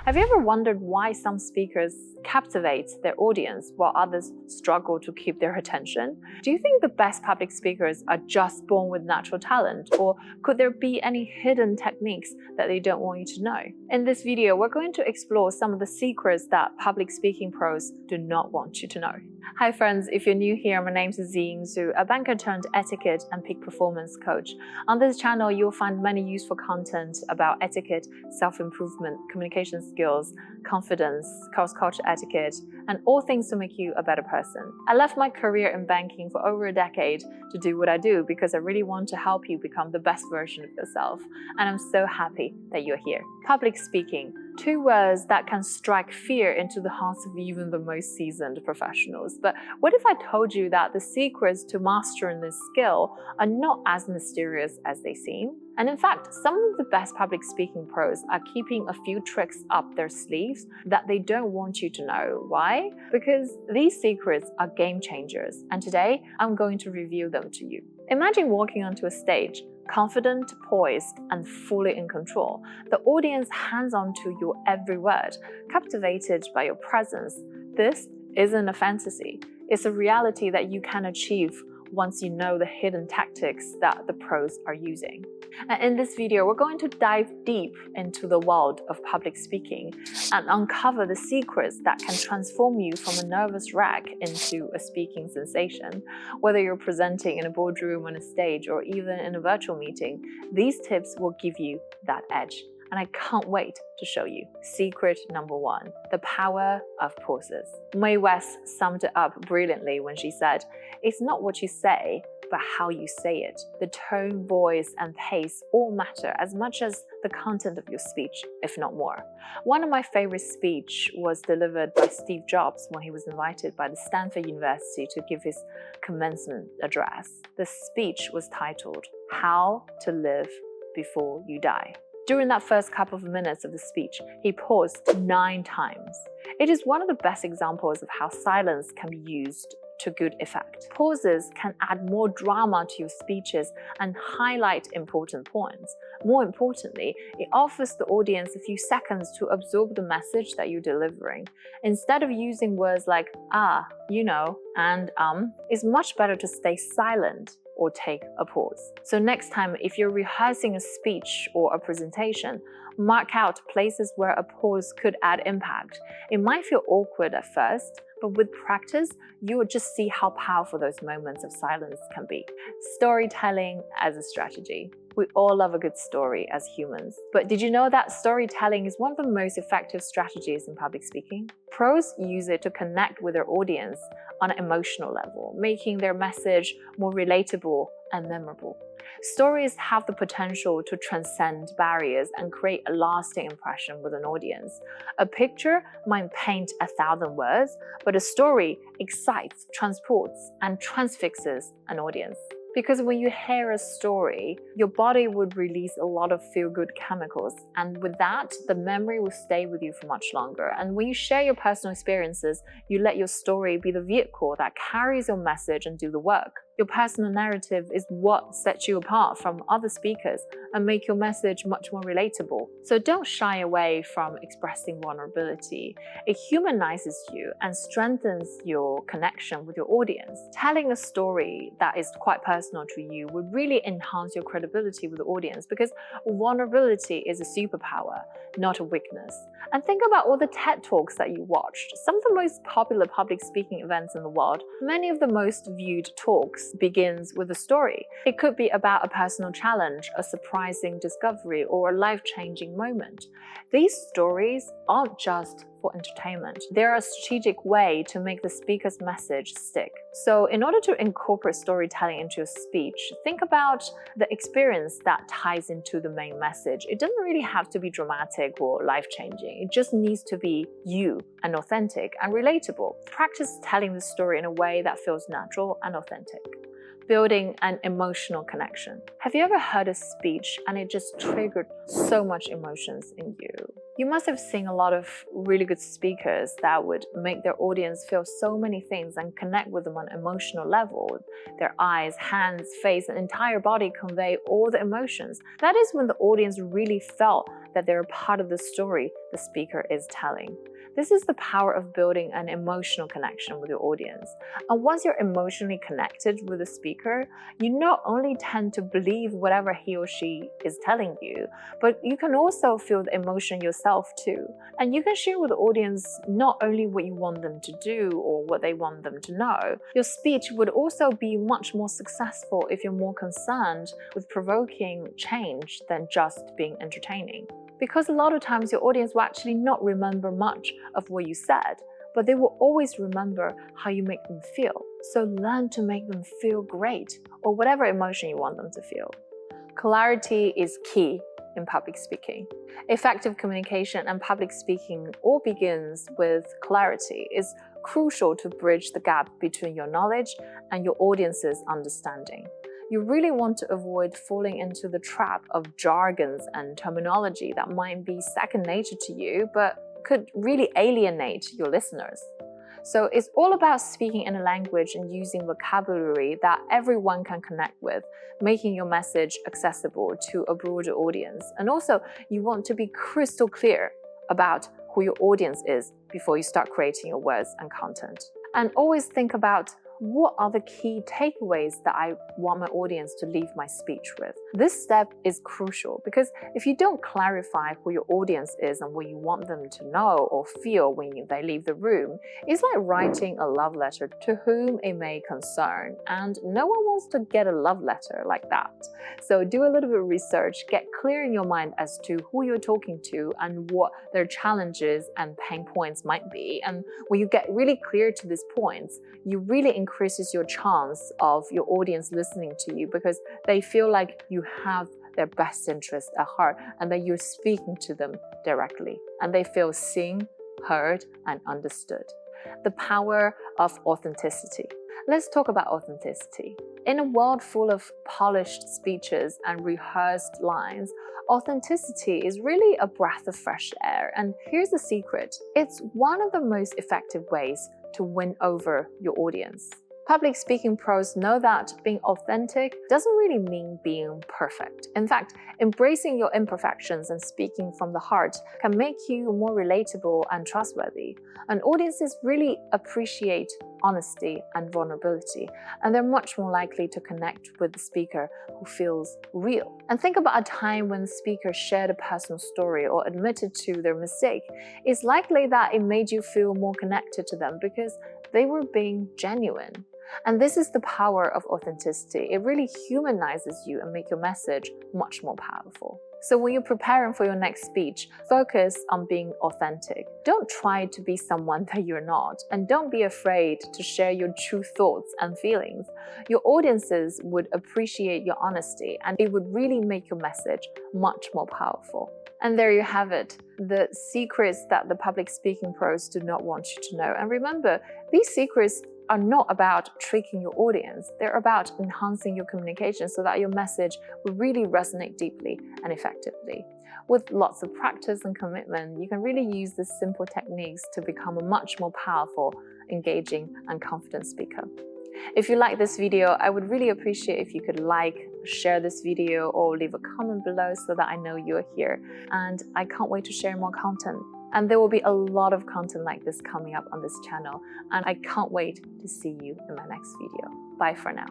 Have you ever wondered why some speakers captivate their audience while others struggle to keep their attention? Do you think the best public speakers are just born with natural talent, or could there be any hidden techniques that they don't want you to know? In this video, we're going to explore some of the secrets that public speaking pros do not want you to know. Hi friends, if you're new here, my name is Ziying Zhou, a banker turned etiquette and peak performance coach. On this channel, you'll find many useful content about etiquette, self-improvement, communication skills, confidence, cross-culture etiquette, and all things to make you a better person. I left my career in banking for over a decade to do what I do because I really want to help you become the best version of yourself. And I'm so happy that you're here. Public speaking. Two words that can strike fear into the hearts of even the most seasoned professionals. But what if I told you that the secrets to mastering this skill are not as mysterious as they seem? And in fact, some of the best public speaking pros are keeping a few tricks up their sleeves that they don't want you to know. Why? Because these secrets are game changers, and today I'm going to reveal them to you. Imagine walking onto a stage, confident, poised, and fully in control. The audience hangs on to your every word, captivated by your presence. This isn't a fantasy. It's a reality that you can achieve once you know the hidden tactics that the pros are using. And in this video, we're going to dive deep into the world of public speaking and uncover the secrets that can transform you from a nervous wreck into a speaking sensation. Whether you're presenting in a boardroom, on a stage, or even in a virtual meeting, these tips will give you that edge. And I can't wait to show you. Secret number one, the power of pauses. Mae West summed it up brilliantly when she said, "It's not what you say, but how you say it. The tone, voice, and pace all matter as much as the content of your speech, if not more." One of my favorite speeches was delivered by Steve Jobs when he was invited by the Stanford University to give his commencement address. The speech was titled, "How to Live Before You Die." During that first couple of minutes of the speech, he paused 9 times. It is one of the best examples of how silence can be used to good effect. Pauses can add more drama to your speeches and highlight important points. More importantly, it offers the audience a few seconds to absorb the message that you're delivering. Instead of using words like you know, and it's much better to stay silent or take a pause. So next time, if you're rehearsing a speech or a presentation, mark out places where a pause could add impact. It might feel awkward at first, but with practice, you will just see how powerful those moments of silence can be. Storytelling as a strategy. We all love a good story as humans. But did you know that storytelling is one of the most effective strategies in public speaking? Pros use it to connect with their audience on an emotional level, making their message more relatable and memorable. Stories have the potential to transcend barriers and create a lasting impression with an audience. A picture might paint 1,000 words, but a story excites, transports, and transfixes an audience. Because when you hear a story, your body would release a lot of feel-good chemicals, and with that, the memory will stay with you for much longer. And when you share your personal experiences, you let your story be the vehicle that carries your message and do the work. Your personal narrative is what sets you apart from other speakers and make your message much more relatable. So don't shy away from expressing vulnerability. It humanizes you and strengthens your connection with your audience. Telling a story that is quite personal to you would really enhance your credibility with the audience, because vulnerability is a superpower, not a weakness. And think about all the TED Talks that you watched. Some of the most popular public speaking events in the world, many of the most viewed talks begins with a story. It could be about a personal challenge, a surprising discovery, or a life-changing moment. These stories aren't just for entertainment. They're a strategic way to make the speaker's message stick. So in order to incorporate storytelling into your speech, think about the experience that ties into the main message. It doesn't really have to be dramatic or life-changing. It just needs to be you and authentic and relatable. Practice telling the story in a way that feels natural and authentic. Building an emotional connection. Have you ever heard a speech and it just triggered so much emotions in you? You must have seen a lot of really good speakers that would make their audience feel so many things and connect with them on an emotional level. Their eyes, hands, face, and entire body convey all the emotions. That is when the audience really felt that they're a part of the story the speaker is telling. This is the power of building an emotional connection with your audience. And once you're emotionally connected with the speaker, you not only tend to believe whatever he or she is telling you, but you can also feel the emotion yourself too. And you can share with the audience not only what you want them to do or what they want them to know. Your speech would also be much more successful if you're more concerned with provoking change than just being entertaining. Because a lot of times your audience will actually not remember much of what you said, but they will always remember how you make them feel. So learn to make them feel great, or whatever emotion you want them to feel. Clarity is key in public speaking. Effective communication and public speaking all begins with clarity. It's crucial to bridge the gap between your knowledge and your audience's understanding. You really want to avoid falling into the trap of jargons and terminology that might be second nature to you, but could really alienate your listeners. So it's all about speaking in a language and using vocabulary that everyone can connect with, making your message accessible to a broader audience. And also, you want to be crystal clear about who your audience is before you start creating your words and content. And always think about, what are the key takeaways that I want my audience to leave my speech with? This step is crucial because if you don't clarify who your audience is and what you want them to know or feel when they leave the room, it's like writing a love letter to whom it may concern, and no one wants to get a love letter like that. So do a little bit of research, get clear in your mind as to who you're talking to and what their challenges and pain points might be. And when you get really clear to these points, you really increases your chance of your audience listening to you because they feel like you have their best interest at heart and that you're speaking to them directly, and they feel seen, heard, and understood. The power of authenticity. Let's talk about authenticity. In a world full of polished speeches and rehearsed lines, authenticity is really a breath of fresh air. And here's the secret. It's one of the most effective ways to win over your audience. Public speaking pros know that being authentic doesn't really mean being perfect. In fact, embracing your imperfections and speaking from the heart can make you more relatable and trustworthy. And audiences really appreciate honesty and vulnerability, and they're much more likely to connect with the speaker who feels real. And think about a time when the speaker shared a personal story or admitted to their mistake. It's likely that it made you feel more connected to them because they were being genuine. And this is the power of authenticity. It really humanizes you and makes your message much more powerful. So when you're preparing for your next speech, focus on being authentic. Don't try to be someone that you're not, and don't be afraid to share your true thoughts and feelings. Your audiences would appreciate your honesty, and it would really make your message much more powerful. And there you have it, the secrets that the public speaking pros do not want you to know. And remember, these secrets are not about tricking your audience. They're about enhancing your communication so that your message will really resonate deeply and effectively. With lots of practice and commitment, you can really use these simple techniques to become a much more powerful, engaging, and confident speaker. If you like this video, I would really appreciate if you could like, share this video, or leave a comment below so that I know you're here. And I can't wait to share more content. And there will be a lot of content like this coming up on this channel. And I can't wait to see you in my next video. Bye for now.